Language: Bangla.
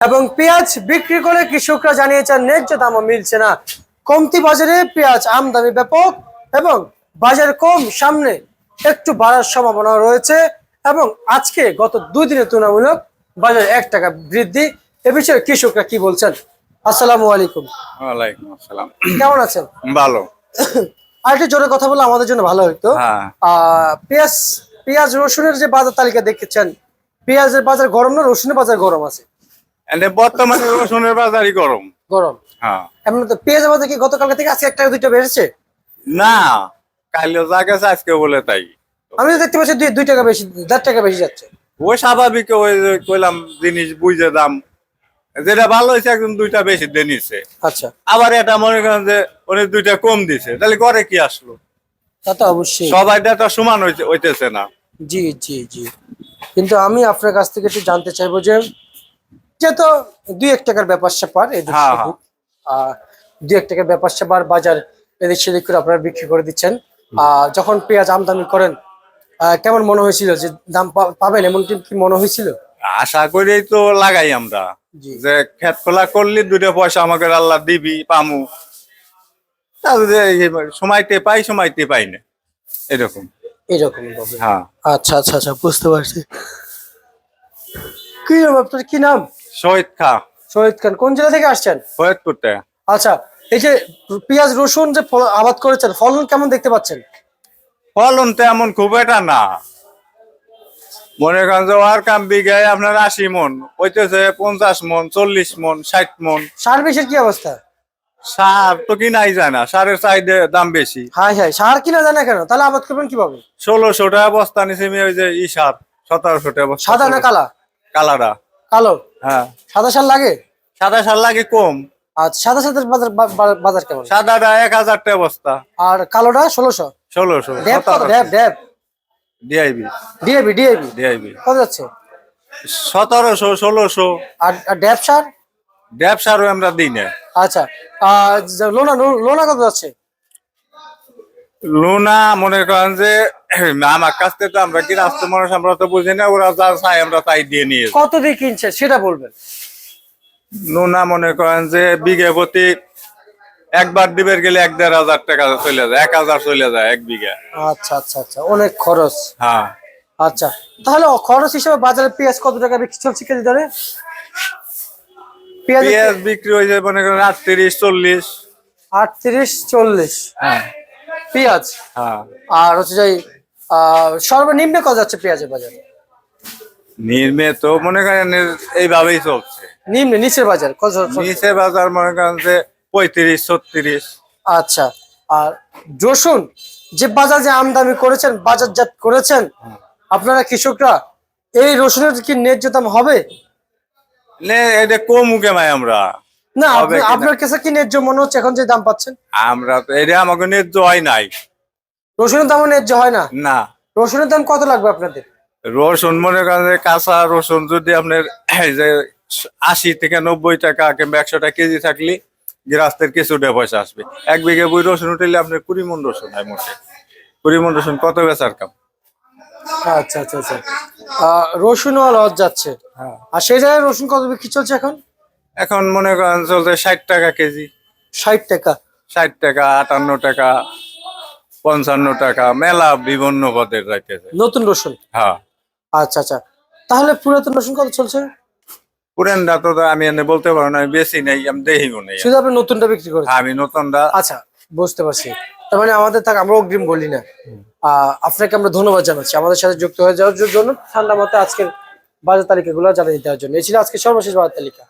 এবং পেঁয়াজ বিক্রি করে কৃষকরা জানিয়েছেন ন্যায্য দামও মিলছে না। কমতি বাজারে পেঁয়াজ আমদানি ব্যাপক এবং বাজার কম, সামনে একটু বাড়ার সম্ভাবনা রয়েছে এবং আজকে গত 2 দিনের তুলনামূলক বাজারে 1 টাকা বৃদ্ধি। এ বিষয়ে কৃষকরা কি বলছেন? আসসালামু আলাইকুম। ওয়ালাইকুম আসসালাম। কেমন আছেন? ভালো। আর একটু জোরে কথা বললে আমাদের জন্য ভালো হতো। হ্যাঁ। পেঁয়াজ রসুনের যে বাজার তালিকা দেখেছেন, পেঁয়াজের বাজার গরম না রসুনের বাজার গরম আছে? বর্তমানে রসুনের বাজারই গরম। গরম। হ্যাঁ। এমন তো পেঁয়াজের বাজার কি গতকালকে থেকে আজকে 1 টাকা 2 টাকা বেড়েছে? না, কাইলেও যা গেছে আজকে বলে তাই। আমি তো দেখতে পাচ্ছি 2 টাকা বেশি, 1.5 টাকা বেশি যাচ্ছে। ওই স্বাভাবিক, ওই যে কইলাম জিনিস বুঝে দাম যেটা ভালো হয়েছে একদম 2টা বেশি দিয়ে নিচ্ছে। আচ্ছা, আবার এটা মনে করেন যে উনি 2টা কম দিছে, তাহলে করে কি আসলো? তা তো অবশ্যই। সবাই তো সমান হইতেছে না। জি জি জি। কিন্তু আমি আপনার কাছ থেকে একটু জানতে চাইবো যে যেহেতু 2-1 টাকার ব্যাপার স্যাপার এদিক হ্যাঁ, সেদিক, 2-1 টাকার ব্যাপার স্যাপার বাজার এদিক সেদিক করে আপনারা বিক্রি করে দিচ্ছেন। যখন পেঁয়াজ আমদানি করেন কেমন মনে হয়েছিল যে দাম পাবেন, এমন কি মনে হয়েছিল? আশা করেই তো লাগাই আমরা জি। যে খেত খোলা করলে 2টা পয়সা আমাকে আল্লাহ দিবি পামু। সময়তে পাই না, এরকম। এরকম ভাবে। হ্যাঁ। আচ্ছা আচ্ছা আচ্ছা, বুঝতে পারছি। কি নাম আপনার, কি নাম? শহীদ খা। শহীদ খান। কোন জেলা থেকে আসছেন? ফরিদপুর থেকে। আচ্ছা, এই যে পেঁয়াজ রসুন যে আবাদ করেছেন, ফলন কেমন দেখতে পাচ্ছেন? ফলন তেমন খুব একটা না, মনে করেন যে ওর কাম বিঘায় আপনার 80 মন হইতেছে, 50 মন, 40 মন, 60 মন। সার বিষের কি অবস্থা? সার তো কিনাই যায় না, সারের চাহিদা দাম বেশি। হাই হাই, সার কিনা যায় না কেন? তাহলে আবাদ করবেন কিভাবে? 1600 টাকা বস্তা নিছি আমি, ওই যে সার 1700 টাকা বস্তা। সাদা না কালা? কালারা। কালো। হ্যাঁ। সাদা সার লাগে? সাদা সার লাগে কম। আচ্ছা, সাদা সাদের বাজার কেমন? সাদাটা 1000 টাকা বস্তা। আর কালোটা 1600? 1600। ড্যাব কত? ড্যাব ডিআইবি। ডিএবি কত যাচ্ছে? 1700, 1600। আর ড্যাব সার? ড্যাব সারও আমরা দিই না। আচ্ছা, লোনা লোনা কত যাচ্ছে? লোনা মনে করেন যে আমার কাছ থেকে তো আমরা কি রাস্তা মানুষ, আমরা তো বুঝি না, ওরা যা চাই আমরা তাই দিয়ে নিয়ে যাই। কত দিয়ে কিনছে সেটা বলবেন। লোনা মনে করেন যে বিঘে প্রতি একবার দিবের গেলে 1-1.5 টাকা চলে যায়, 1000 চলে যায় 1 বিঘা। আচ্ছা আচ্ছা আচ্ছা, অনেক খরচ। হ্যাঁ। আচ্ছা, তাহলে খরচ হিসেবে বাজারে পেঁয়াজ কত টাকা বিক্রি চলছে কেজি দরে? পেঁয়াজ বিক্রি হয়ে যায় মনে করেন 38-40। 38-40 হ্যাঁ। পেঁয়াজ। হ্যাঁ। আর হচ্ছে যে সর্বনিম্ন কত যাচ্ছে পেঁয়াজের বাজার? নির্মে তো মনে করেন এইভাবেই চলছে। নিচের বাজার কত যাচ্ছে? নিচে বাজার মনে করেন যে 35-36। আচ্ছা, আর রসুন যে বাজার যে আমদানি করেছেন, বাজারজাত করেছেন আপনারা কৃষকরা, এই রসুনের কি ন্যায্য দাম হবে? এটা কম মুখে মাই আমরা। না, হবে কিনা? আপনার কাছে কি ন্যায্য মনে হচ্ছে এখন যে দাম পাচ্ছেন? আমরা তো এটা আমাকে ন্যায্য হয় নাই। রসুনের দামও ন্যায্য হয় না? না। রসুনের দাম কত লাগবে আপনাদের? রসুন মনে করেন যে কাঁচা রসুন যদি আপনার এই যে 80 থেকে 90 টাকা কিংবা 100 টাকা কেজি থাকলে গৃহস্থের কিছুটা পয়সা আসবে। 1 বিঘা বই রসুন উঠলে আপনার 20 মন রসুন হয় মোটে। 20 মন রসুন কত বেচার কাম? আচ্ছা আচ্ছা আচ্ছা, রসুনও লস যাচ্ছে। হ্যাঁ। আর সেই জায়গায় রসুন কত বিক্রি চলছে এখন? এখন মনে করেন চলছে 60 টাকা কেজি। 60 টাকা? 60 টাকা, 58 টাকা, 55 টাকা, মেলা বিভিন্ন পদের রাখতেছে। নতুন রসুন? হ্যাঁ। আচ্ছা আচ্ছা, তাহলে পুরাতন রসুন কত চলছে? পুরানটা তো আমি এনে বলতে পারবো না, আমি বেশি নেই, আমি দেখিও নেই। শুধু আপনি নতুনটা বিক্রি করেছেন? আমি নতুনটা। আচ্ছা, বুঝতে পারছি। তার মানে আমাদের আমরা অগ্রিম বলি না। আপনাকে আমরা ধন্যবাদ জানাচ্ছি আমাদের সাথে যুক্ত হয়ে যাওয়ার জন্য, ঠান্ডা মাথায় আজকের বাজার তালিকাগুলো জানিয়ে দেওয়ার জন্য। এই ছিল আজকে সর্বশেষ বাজার তালিকা।